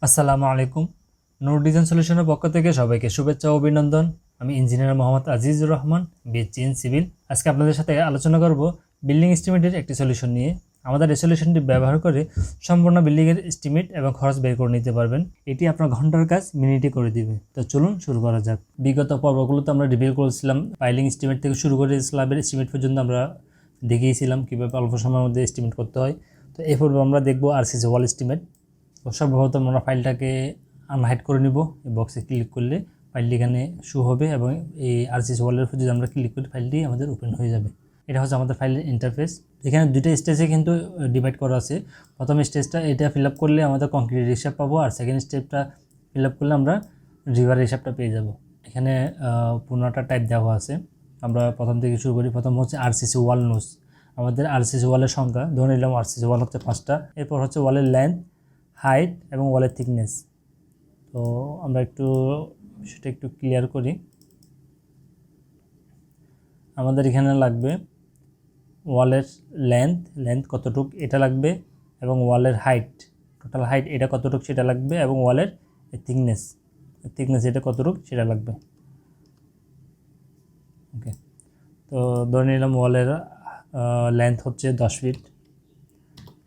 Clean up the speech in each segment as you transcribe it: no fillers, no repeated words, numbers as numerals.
আসসালামু আলাইকুম। নূর ডিজাইন সলিউশনের পক্ষ থেকে সবাইকে শুভেচ্ছা ও অভিনন্দন। আমি engineer Mohammad Azizur Rahman, BSc in civil. আজকে আপনাদের সাথে আলোচনা করব বিল্ডিং এস্টিমেটের একটি সলিউশন নিয়ে। আমাদের এই সলিউশনটি ব্যবহার করে সম্পূর্ণ বিল্ডিংয়ের এস্টিমেট এবং খরচ বের করে নিতে পারবেন। এটি আপনার ঘন্টার কাজ মিনিটে করে দিবে। তো চলুন শুরু করা যাক। বিগত পর্বগুলোতে আমরা রিভিউ করেছিলাম পাইলিং এস্টিমেট থেকে শুরু করে স্ল্যাবের এস্টিমেট পর্যন্ত আমরা দেখিয়েছিলাম কীভাবে অল্প সময়ের মধ্যে এস্টিমেট করতে হয়। তো এই পর্বে আমরা দেখব আরসিসি ওয়াল এস্টিমেট। তো সর্বপ্রথম আমরা ফাইলটাকে আনহাইড করে নিব। এই বক্সে ক্লিক করলে ফাইলটি এখানে শো হবে এবং এই আরসিসি ওয়ালের উপর যদি আমরা ক্লিক করি ফাইলটি আমাদের ওপেন হয়ে যাবে। এটা হচ্ছে আমাদের ফাইলের ইন্টারফেস। এখানে দুইটা স্টেজে কিন্তু ডিভাইড করা আছে। প্রথম স্টেজটা এটা ফিল আপ করলে আমাদের কংক্রিট হিসাব পাবো, আর সেকেন্ড স্টেপটা ফিল আপ করলে আমরা রিভার হিসাবটা পেয়ে যাব। এখানে 15টা টাইপ দেওয়া আছে। আমরা প্রথম থেকে শুরু করি। প্রথম হচ্ছে আরসিসি ওয়াল নোস। আমাদের আরসিসি ওয়ালের সংখ্যা ধরে নিলাম আরসিসি ওয়াল হচ্ছে 5টা। এরপর হচ্ছে ওয়ালের লেন্থ, হাইট এবং ওয়ালের থিকনেস। তো আমরা সেটা একটু ক্লিয়ার করি। আমাদের এখানে লাগবে ওয়ালের লেন্থ কতটুক এটা লাগবে, এবং ওয়ালের হাইট, টোটাল হাইট এটা কতটুক সেটা লাগবে, এবং ওয়ালের থিকনেস এটা কতটুক সেটা লাগবে। ওকে, তো ধরে নিলাম ওয়ালের লেন্থ হচ্ছে 10 ফিট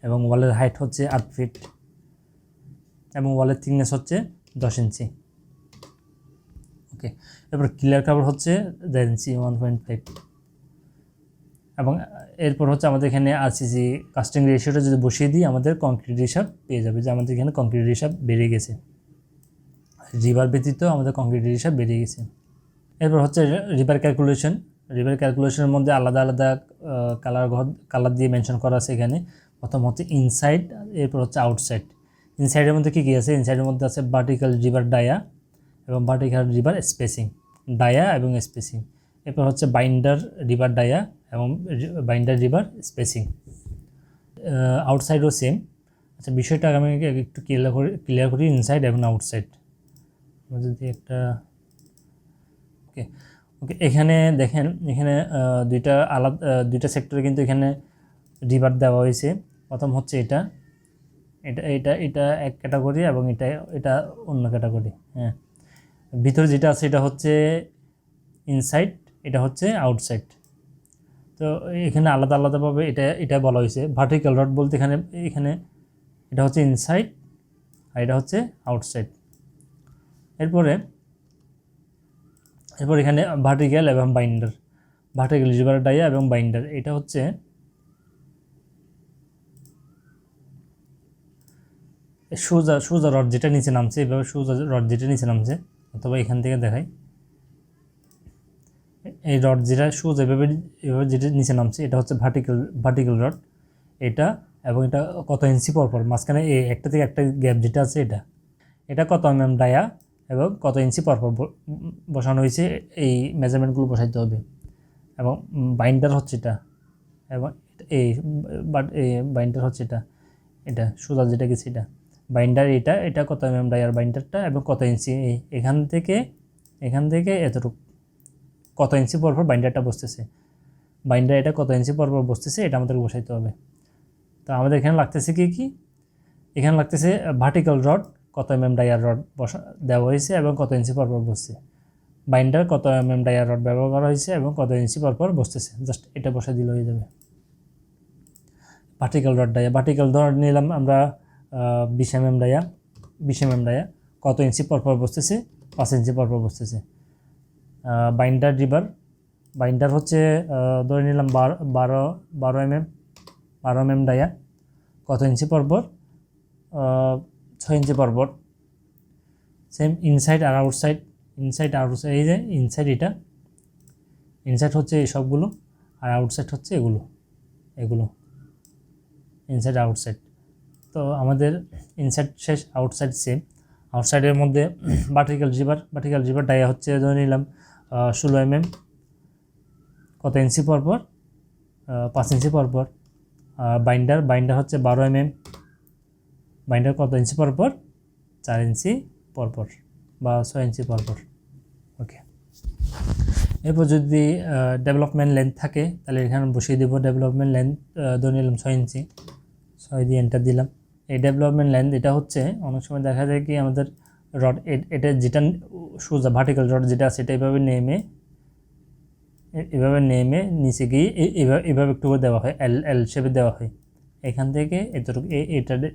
এবং ওয়ালের হাইট হচ্ছে 8 ফিট এবং ওয়ালের থিকনেস হচ্ছে 10 ইঞ্চি। ওকে, এরপর ক্লিয়ার কাভার হচ্ছে 1.5 ইঞ্চি 1.5। এবং এরপর হচ্ছে আমাদের এখানে আরসিসি কাস্টিং রেশিওটা যদি বসিয়ে দিই আমাদের কংক্রিট হিসাব পেয়ে যাবে, যে আমাদের এখানে কংক্রিট হিসাব বেড়ে গেছে। রিভার ব্যতীত আমাদের কংক্রিট হিসাব বেড়ে গেছে। এরপর হচ্ছে রিভার ক্যালকুলেশনের মধ্যে আলাদা আলাদা কালার দিয়ে মেনশন করা আছে এখানে। প্রথম হচ্ছে ইনসাইড, এরপর হচ্ছে আউটসাইড। ইনসাইডের মধ্যে কী আছে? ইনসাইডের মধ্যে আছে ভার্টিক্যাল রিভার ডায়া এবং ভার্টিক্যাল রিভার স্পেসিং, ডায়া এবং স্পেসিং। এরপর হচ্ছে বাইন্ডার রিভার ডায়া এবং বাইন্ডার রিভার স্পেসিং। আউটসাইডও সেম। আচ্ছা, বিষয়টা আমি একটু ক্লিয়ার করি ইনসাইড এবং আউটসাইড। যদি একটা ওকে এখানে দেখেন, এখানে দুইটা সেক্টরে কিন্তু এখানে রিভার দেওয়া হয়েছে। প্রথম হচ্ছে এটা এক ক্যাটাগরি এবং এটা অন্য ক্যাটাগরি। হ্যাঁ, ভিতরে যেটা আছে এটা হচ্ছে ইনসাইড, এটা হচ্ছে আউটসাইড। তো এখানে আলাদাভাবে এটা বলা হয়েছে। ভার্টিক্যাল রড বলতে এখানে এটা হচ্ছে ইনসাইড আর এটা হচ্ছে আউটসাইড। এরপর এখানে ভার্টিক্যাল এবং বাইন্ডার, ভার্টিক্যাল রিভার ডায়া এবং বাইন্ডার। এটা হচ্ছে সোজা রড যেটা নিচে নামছে, এভাবে সোজা রড যেটা নিচে নামছে, অথবা এখান থেকে দেখাই, এই রড যেটা সোজা এভাবে যেটা নিচে নামছে এটা হচ্ছে ভার্টিক্যাল রড। এটা এবং এটা কত ইঞ্চি পরপর মাঝখানে এই একটা থেকে একটা গ্যাপ যেটা আছে এটা কত mm ডায়া এবং কত ইঞ্চি পরপর বসানো হয়েছে, এই মেজারমেন্টগুলো বসাইতে হবে। এবং বাইন্ডার হচ্ছে এটা, এবং এই বাইন্ডার হচ্ছে এটা সোজা যেটা গেছে এটা বাইন্ডার। এটা কত mm ডায়ার বাইন্ডারটা এবং কত ইঞ্চি, এখান থেকে এতটুকু কত ইঞ্চি পরপর বাইন্ডারটা বসতেছে, এটা কত ইঞ্চি পরপর বসতেছে এটা আমাদের বসাইতে হবে। তো আমাদের এখানে লাগতেছে কি এখানে লাগতেছে ভার্টিক্যাল রড কত mm ডায়ার রড দেওয়া হয়েছে এবং কত ইঞ্চি পরপর বসছে, বাইন্ডার কত mm ডায়ার রড ব্যবহার করা হয়েছে এবং কত ইঞ্চি পরপর বসতেছে। জাস্ট এটা বসে দিলে হয়ে যাবে। ভার্টিক্যাল রড নিলাম আমরা 20 mm ডায়া কত ইঞ্চি পরপর বসতেছে, 5 ইঞ্চি পরপর বসতেছে। বাইন্ডার হচ্ছে ধরে নিলাম 12 mm ডায়া কত ইঞ্চি পরপর, 6 ইঞ্চি পরপর। সেম ইনসাইড আর আউটসাইড, এই যে ইনসাইড হচ্ছে এই সবগুলো, আর আউটসাইড হচ্ছে এগুলো ইনসাইড আউটসাইড। তো আমাদের ইনসাইড শেষ, আউটসাইড সেম। আউটসাইডের মধ্যে ভার্টিক্যাল রিভার ডায়া হচ্ছে ধরে নিলাম 16 mm কত ইঞ্চি পরপর, 5 ইঞ্চি পরপর। বাইন্ডার হচ্ছে 12 mm, বাইন্ডার কত ইঞ্চি পরপর, 4 ইঞ্চি পরপর বা 6 ইঞ্চি পরপর। ওকে, এরপর যদি ডেভেলপমেন্ট লেন্থ থাকে তাহলে এখানে বসিয়ে দেবো ডেভেলপমেন্ট লেন্থ ধরে নিলাম 6 ইঞ্চি, 6 দিয়ে এন্টার দিলাম। এই ডেভেলপমেন্ট লেন্থ এটা হচ্ছে অনেক সময় দেখা যায় কি আমাদের রড এটা যেটা সোজা ভার্টিক্যাল রড যেটা আছে এটা এভাবে নেমে নিচে গিয়ে এভাবে একটু করে দেওয়া হয়, এল শেপে দেওয়া হয়। এখান থেকে এতটুকু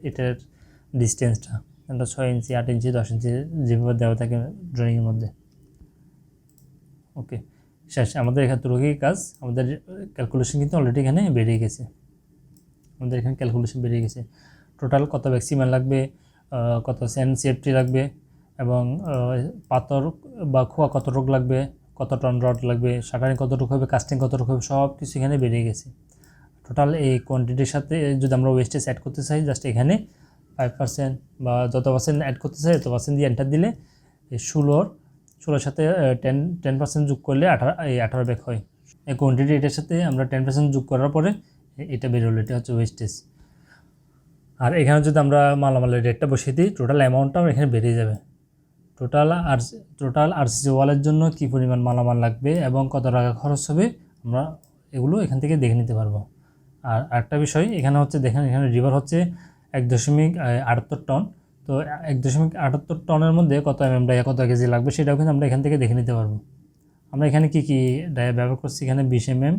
এটার ডিস্টেন্সটা 6 ইঞ্চি, 8 ইঞ্চি, 10 ইঞ্চি যেভাবে দেওয়া থাকে ড্রয়িংয়ের মধ্যে। ওকে, শেষ আমাদের এতটুকুই কাজ। আমাদের ক্যালকুলেশন কিন্তু অলরেডি এখানে বেরিয়ে গেছে। টোটাল কত ভ্যাক্সিমান লাগবে, কত সেফটি লাগবে, এবং পাথর বা খোয়া কতটুকু লাগবে, কত টন রড লাগবে, শাটারিং কতটুকু হবে, কাস্টিং কতটুকু হবে, সব কিছু এখানে বেরিয়ে গেছে। টোটাল এই কোয়ান্টিটির সাথে যদি আমরা ওয়েস্টেজ অ্যাড করতে চাই, জাস্ট এখানে 5% বা যত পার্সেন্ট অ্যাড করতে চাই তত পার্সেন্ট দিয়ে এন্টার দিলে এই 16 সাথে 10% যোগ করলে 18 ব্যাক হয়। এই কোয়ান্টিটি এটার সাথে আমরা 10% যোগ করার পরে এটা বেরোলো, এটা হচ্ছে ওয়েস্টেজ। আর এখানে যদি আমরা মালামালের রেটটা বসিয়ে দিই, টোটাল অ্যামাউন্টটাও এখানে বেরিয়ে যাবে। টোটাল আরসিসি ওয়ালের জন্য কী পরিমাণ মালামাল লাগবে এবং কত টাকা খরচ হবে, আমরা এগুলো এখান থেকে দেখে নিতে পারবো। আর আরেকটা বিষয় এখানে হচ্ছে দেখেন, এখানে রিভার হচ্ছে 1.78 টন। তো 1.78 টনের মধ্যে কত ডায়া কত কেজি লাগবে সেটাও কিন্তু আমরা এখান থেকে দেখে নিতে পারবো। আমরা এখানে কী ডায়া ব্যবহার করছি, এখানে 20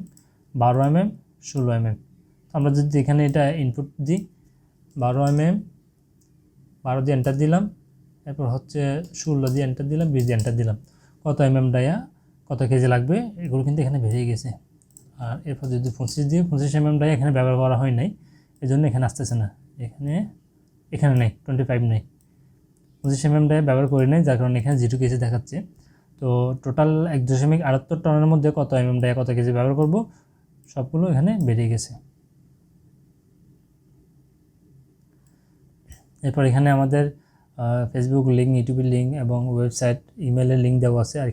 12 16 তো আমরা যদি এখানে এটা ইনপুট দিই 12 12 দিয়ে এন্টার দিলাম, এরপর হচ্ছে 16 দিয়ে এন্টার দিলাম, 20 দিয়ে এন্টার দিলাম, কত ডায়া কত কেজি লাগবে এগুলো কিন্তু এখানে বেরিয়ে গেছে। আর এরপর যদি 25 ডায়া এখানে ব্যবহার করা হয় নাই, এই জন্য এখানে আসতেছে না, এখানে নেই 25 নেই, 25 ডায়া ব্যবহার করি নাই, যার কারণে এখানে 0 কেজি দেখাচ্ছে। তো টোটাল 1.78 টনের মধ্যে কত ডায়া কত কেজি ব্যবহার করব সবগুলো এখানে বেরিয়ে গেছে। এরপর এখানে আমাদের ফেসবুক লিঙ্ক, ইউটিউবের লিঙ্ক এবং ওয়েবসাইট, ইমেলের লিঙ্ক দেওয়া আছে। আর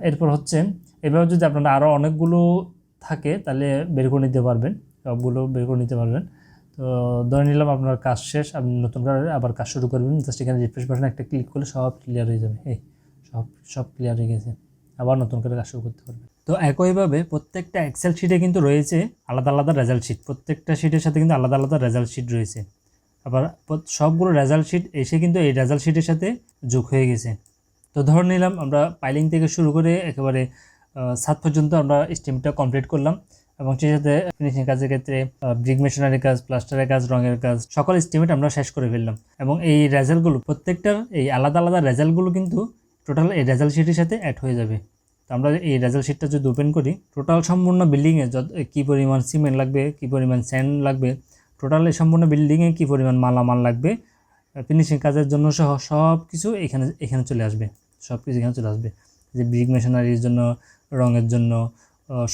এরপর হচ্ছে এভাবে যদি আপনারা আরও অনেকগুলো থাকে তাহলে বের করে নিতে পারবেন, সবগুলো বের করে নিতে পারবেন। তো ধরে নিলাম আপনার কাজ শেষ, আপনি নতুন করে আবার কাজ শুরু করবেন, জাস্ট এখানে রিফ্রেশ বাটনে একটা ক্লিক করলে সব ক্লিয়ার হয়ে যাবে। সব ক্লিয়ার হয়ে গেছে, আবার নতুন করে কাজ শুরু করতে পারবেন। তো একইভাবে প্রত্যেকটা এক্সেল শিটে কিন্তু রয়েছে আলাদা আলাদা রেজাল্ট শিট, প্রত্যেকটা শিটের সাথে কিন্তু আলাদা আলাদা রেজাল্ট শিট রয়েছে। আবার সবগুলো রেজাল্ট শিট এসে কিন্তু এই রেজাল্ট শিটের সাথে যোগ হয়ে গেছে। তো ধরে নিলাম আমরা পাইলিং থেকে শুরু করে একেবারে ছাদ পর্যন্ত আমরা স্টিমটা কমপ্লিট করলাম, এবং সেই সাথে ফিনিশিং কাজের ক্ষেত্রে ব্রিক মেশিনারি কাজ, প্লাস্টারের কাজ, রঙের কাজ, সকল এস্টিমেট আমরা শেষ করে ফেললাম। এবং এই রেজাল্টগুলো প্রত্যেকটার এই আলাদা আলাদা রেজাল্টগুলো কিন্তু টোটাল এই রেজাল্ট শিটের সাথে অ্যাড হয়ে যাবে। তো আমরা এই রেজাল্ট শিটটা যদি ওপেন করি, টোটাল সম্পূর্ণ বিল্ডিংয়ে কী পরিমাণ সিমেন্ট লাগবে, কী পরিমাণ স্যান্ড লাগবে, টোটাল এই সম্পূর্ণ বিল্ডিংয়ে কী পরিমাণ মালামাল লাগবে, ফিনিশিং কাজের জন্য সহ সব কিছু এখানে চলে আসবে। সব কিছু এখানে চলে আসবে, যে ব্রিক মেশিনারির জন্য, রঙের জন্য,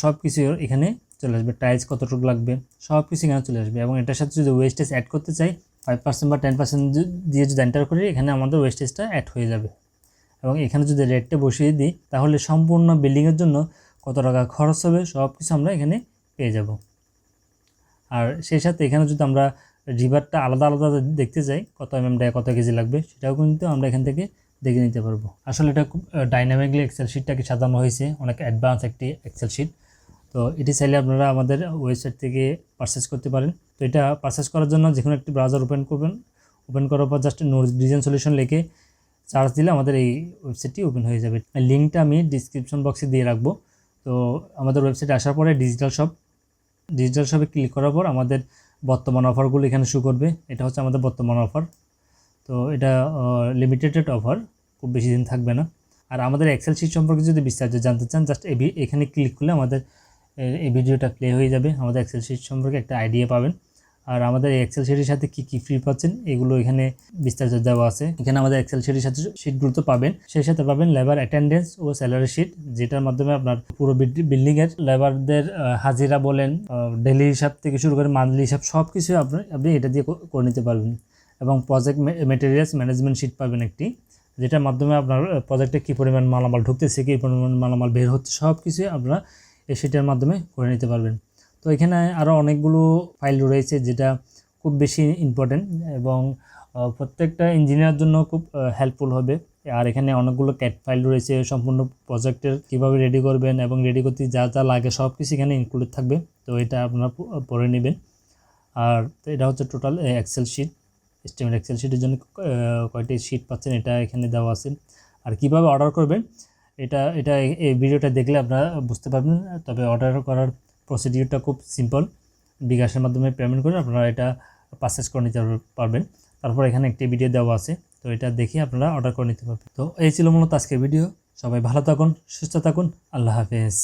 সব কিছু এখানে চলে আসবে। টাইলস কতটুকু লাগবে সব কিছু এখানে চলে আসবে। এবং এটার সাথে যদি ওয়েস্টেজ অ্যাড করতে চাই 5% বা 10% দিয়ে যদি এন্টার করি, এখানে আমাদের ওয়েস্টেজটা অ্যাড হয়ে যাবে। এবং এখানে যদি রেটটা বসিয়ে দিই তাহলে সম্পূর্ণ বিল্ডিংয়ের জন্য কত টাকা খরচ হবে সব কিছু আমরা এখানে পেয়ে যাব। আর সেই সাথে এখানে যদি আমরা রিভারটা আলাদা আলাদা দেখতে চাই, কত ডায়া কত কেজি লাগবে সেটাও কিন্তু আমরা এখান থেকে দেখে নিতে পারবো। আসলে এটা খুব ডাইনামিকলি এক্সেল শিটটাকে সাজানো হয়েছে, অনেক অ্যাডভান্স একটি এক্সেল শিট। তো এটি চাইলে আপনারা আমাদের ওয়েবসাইট থেকে পারচেস করতে পারেন। তো এটা পারচেস করার জন্য যে কোনো একটি ব্রাউজার ওপেন করবেন, ওপেন করার পর জাস্ট নো ডিজাইন সলিউশন লিখে সার্চ দিলে আমাদের এই ওয়েবসাইটটি ওপেন হয়ে যাবে। লিঙ্কটা আমি ডিসক্রিপশন বক্সে দিয়ে রাখবো। তো আমাদের ওয়েবসাইটে আসার পরে ডিজিটাল শপে ক্লিক করার পর আমাদের বর্তমান অফারগুলো এখানে শো করবে। এটা হচ্ছে আমাদের বর্তমান অফার। তো এটা লিমিটেড অফার, খুব বেশি দিন থাকবে না। আর আমাদের এক্সেল শিট সম্পর্কে যদি বিস্তারিত জানতে চান, জাস্ট এখানে ক্লিক করলে আমাদের এই ভিডিওটা প্লে হয়ে যাবে, আমাদের এক্সেল শিট সম্পর্কে একটা আইডিয়া পাবেন। আর আমাদের এই এক্সেল শিটের সাথে কী ফ্রি পাচ্ছেন এগুলো এখানে বিস্তারিত দেওয়া আছে। এখানে আমাদের এক্সেল শিটের সাথে শিটগুলো তো পাবেন, সেই সাথে পাবেন লেবার অ্যাটেন্ডেন্স ও স্যালারি শিট, যেটার মাধ্যমে আপনার পুরো বিল্ডিংয়ের লেবারদের হাজিরা বলেন, ডেইলি হিসাব থেকে শুরু করে মান্থলি হিসাব সব কিছু আপনি এটা দিয়ে করে নিতে পারবেন। এবং প্রজেক্ট মেটেরিয়ালস ম্যানেজমেন্ট শিট পাবেন একটি, যেটার মাধ্যমে আপনার প্রজেক্টে কী পরিমাণ মালামাল ঢুকতেছে, কী পরিমাণ মালামাল বের হচ্ছে সব কিছু আপনারা এই শিটের মাধ্যমে করে নিতে পারবেন। তো এখানে আরও অনেকগুলো ফাইল রয়েছে যেটা খুব বেশি ইম্পর্টেন্ট এবং প্রত্যেকটা ইঞ্জিনিয়ারের জন্য খুব হেল্পফুল হবে। আর এখানে অনেকগুলো ক্যাট ফাইল রয়েছে, সম্পূর্ণ প্রজেক্টের কীভাবে রেডি করবেন এবং রেডি করতে যা যা লাগে সব কিছু এখানে ইনক্লুড থাকবে। তো এটা আপনারা পড়ে নেবেন। আর এটা হচ্ছে total excel sheet, estimate excel শিটের জন্য কয়টি শিট পাচ্ছেন এটা এখানে দেওয়া আছে। আর কিভাবে অর্ডার করবেন এটা এটা এই ভিডিওটা দেখলে আপনারা বুঝতে পারবেন। তবে অর্ডার করার প্রসিডিউরটা খুব সিম্পল। বিকাশের মাধ্যমে পেমেন্ট করে আপনারা এটা পারচেস করে নিতে পারবেন। তারপর এখানে একটি ভিডিও দেওয়া আছে, তো এটা দেখে আপনারা অর্ডার করে নিতে পারবেন। তো এই ছিল মূলত আজকের ভিডিও। সবাই ভালো থাকুন, সুস্থ থাকুন, আল্লাহ হাফেজ।